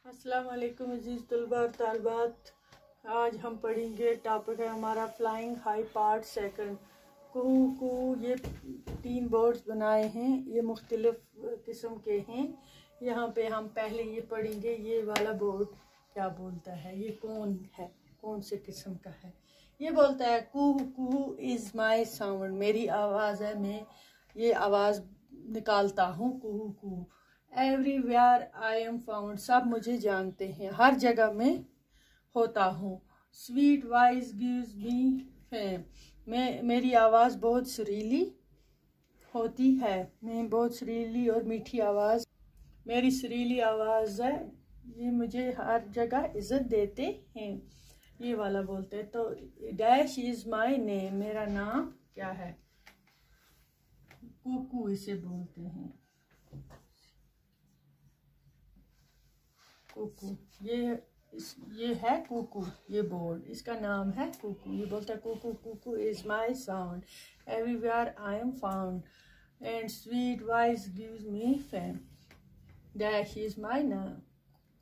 अस्सलाम वालेकुम अजीज़ तलबा और तालिबात। आज हम पढ़ेंगे, टॉपिक है हमारा फ्लाइंग हाई पार्ट सेकंड। कू ये 3 बोर्ड्स बनाए हैं, ये मुख्तलिफ किस्म के हैं। यहाँ पे हम पहले ये पढ़ेंगे, ये वाला बोर्ड क्या बोलता है, ये कौन है, कौन से किस्म का है। ये बोलता है कू इज़ माई साउंड, मेरी आवाज़ है, मैं ये आवाज़ निकालता हूँ कू। एवरीवेयर आई एम फाउंड, सब मुझे जानते हैं, हर जगह में होता हूँ। Sweet voice gives me fame, मेरी आवाज़ बहुत सुरीली होती है, मैं बहुत सुरीली और मीठी आवाज़, मेरी सुरीली आवाज़ है, ये मुझे हर जगह इज्जत देते हैं। ये वाला बोलते हैं। तो डैश इज़ माई नेम, मेरा नाम क्या है, कू इसे बोलते हैं। कुकू, ये है कुकू, ये बोर्ड, इसका नाम है कुकू। ये बोलता है cuckoo is my sound, everywhere I am found, and sweet voice gives me fame, dash is my name,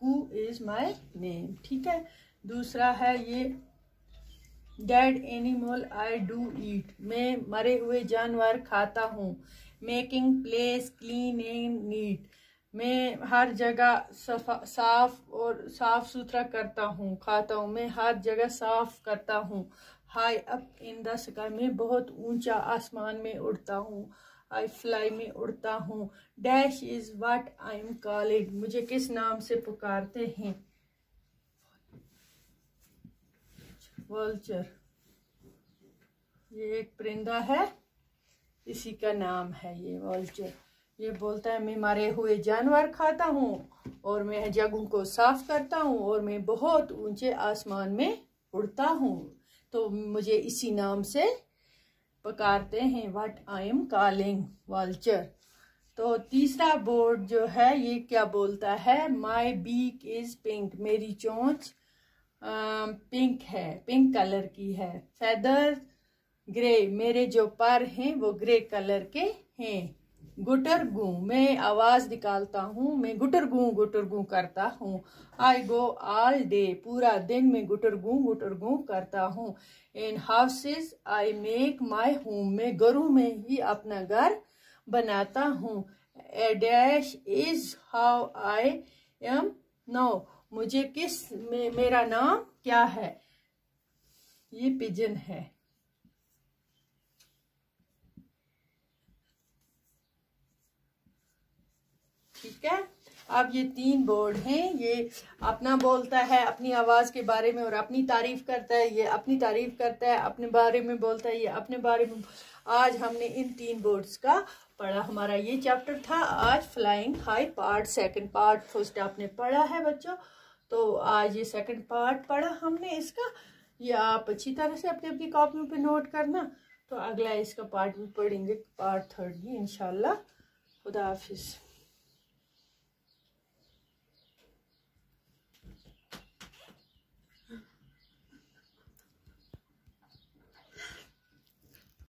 coo is my name. ठीक है। दूसरा है ये dead animal I do eat, मैं मरे हुए जानवर खाता हूँ। Making place clean and neat, मैं हर जगह साफ सुथरा करता हूँ, खाता हूँ, मैं हर जगह साफ करता हूँ। High up in the sky, मैं बहुत ऊंचा आसमान में उड़ता हूँ। आई फ्लाई, में उड़ता हूँ। Dash is what I am called, मुझे किस नाम से पुकारते हैं। वल्चर, ये एक परिंदा है, इसी का नाम है ये वल्चर। ये बोलता है मैं मरे हुए जानवर खाता हूँ और मैं जगहों को साफ करता हूँ और मैं बहुत ऊंचे आसमान में उड़ता हूँ, तो मुझे इसी नाम से पुकारते हैं। What I am calling, vulture. तो तीसरा बोर्ड जो है ये क्या बोलता है, माई बीक इज पिंक, मेरी चोंच पिंक है, पिंक कलर की है। फेदर ग्रे, मेरे जो पर हैं वो ग्रे कलर के हैं। गुटर गू, मैं आवाज निकालता हूँ, मैं गुटर गू करता हूँ। आई गो ऑल डे, पूरा दिन मैं गुटर गू करता हूँ। In houses I make my home, मैं घरों में ही अपना घर बनाता हूँ। A dash is how I am known, मुझे मेरा नाम क्या है, ये पिजन है। ठीक है। अब ये 3 बोर्ड हैं, ये अपना बोलता है अपनी आवाज के बारे में और अपनी तारीफ करता है, ये अपनी तारीफ करता है, अपने बारे में बोलता है, ये अपने बारे में। आज हमने इन 3 बोर्ड्स का पढ़ा, हमारा ये चैप्टर था आज flying high part second. Part first आपने पढ़ा है बच्चों, तो आज ये सेकंड पार्ट पढ़ा हमने इसका। ये आप अच्छी तरह से अपनी अपनी कॉपियों पे नोट करना, तो अगला इसका पार्ट भी पढ़ेंगे, पार्ट 3 भी इंशाल्लाह। खुदा हाफिज।